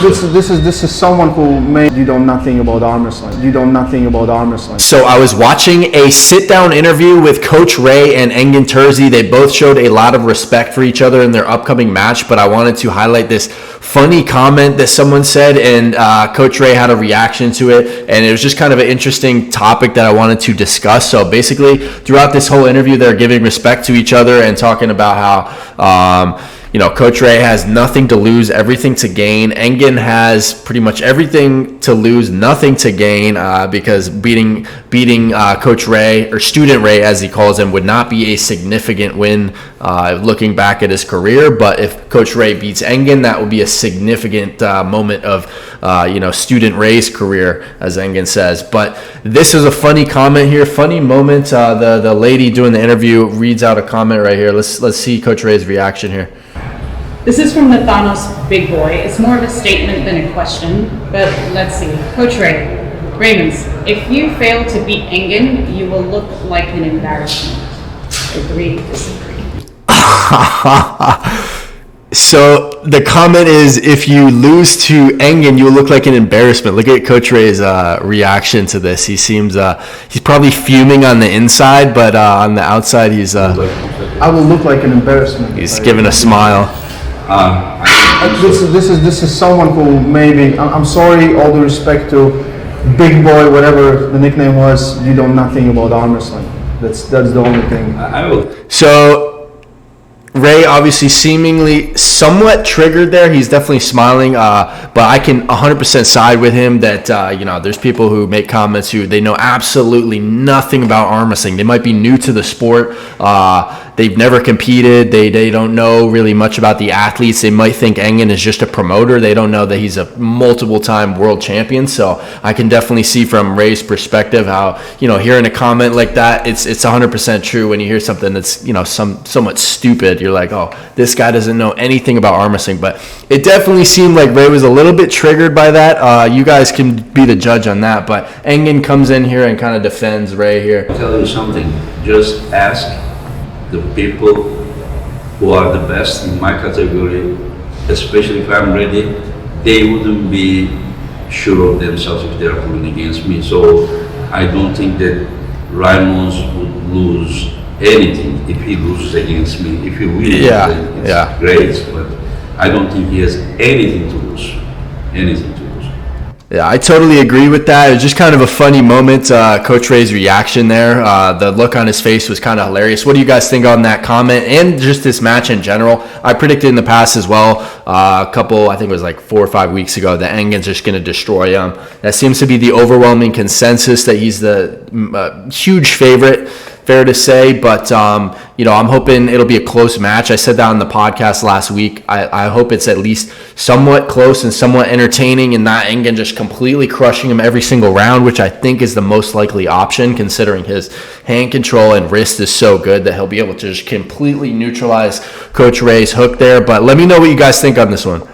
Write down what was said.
This is someone who made you don't nothing about arm wrestling. You don't nothing about arm wrestling. So I was watching a sit-down interview with Coach Ray and Engin. They both showed a lot of respect for each other in their upcoming match, but I wanted to highlight this funny comment that someone said, and Coach Ray had a reaction to it, and it was just kind of an interesting topic that I wanted to discuss. So basically, throughout this whole interview, they're giving respect to each other and talking about how Coach Ray has nothing to lose, everything to gain. Engin has pretty much everything to lose, nothing to gain, because beating Coach Ray, or Student Ray as he calls him, would not be a significant win looking back at his career. But if Coach Ray beats Engin, that would be a significant moment of Student Ray's career, as Engin says. But this is a funny comment here, funny moment. The lady doing the interview reads out a comment right here. Let's see Coach Ray's reaction here. This is from the Thanos Big Boy. It's more of a statement than a question, but let's see. Coach Ray, Ravens, if you fail to beat Engin, you will look like an embarrassment. Agree, disagree. So the comment is, if you lose to Engin, you will look like an embarrassment. Look at Coach Ray's reaction to this. He seems he's probably fuming on the inside, but on the outside he's I will look like an embarrassment. He's giving a smile. This is someone who maybe, I'm sorry, all due respect to Big Boy, whatever the nickname was, you know nothing about arm wrestling. That's the only thing. I will. So Ray obviously seemingly somewhat triggered there. He's definitely smiling, but I can 100% side with him that, there's people who make comments who they know absolutely nothing about arm wrestling. They might be new to the sport. They've never competed. They don't know really much about the athletes. They might think Engin is just a promoter. They don't know that he's a multiple-time world champion. So I can definitely see from Ray's perspective how, hearing a comment like that, it's 100% true. When you hear something that's, somewhat stupid, you're like, oh, this guy doesn't know anything about arm wrestling. But it definitely seemed like Ray was a little bit triggered by that. You guys can be the judge on that. But Engin comes in here and kind of defends Ray here. I'll tell you something. Just ask the people who are the best in my category, especially if I'm ready. They wouldn't be sure of themselves if they're coming against me. So I don't think that Ramos would lose anything if he loses against me. If he wins, then it's great. But I don't think he has anything to lose. Anything to lose. Yeah, I totally agree with that. It was just kind of a funny moment, Coach Ray's reaction there. The look on his face was kind of hilarious. What do you guys think on that comment and just this match in general? I predicted in the past as well, I think it was like 4 or 5 weeks ago, that Engin's just going to destroy him. That seems to be the overwhelming consensus, that he's the huge favorite. Fair to say, but I'm hoping it'll be a close match. I said that on the podcast last week. I hope it's at least somewhat close and somewhat entertaining, and not Engin just completely crushing him every single round, which I think is the most likely option, considering his hand control and wrist is so good that he'll be able to just completely neutralize Coach Ray's hook there. But let me know what you guys think on this one.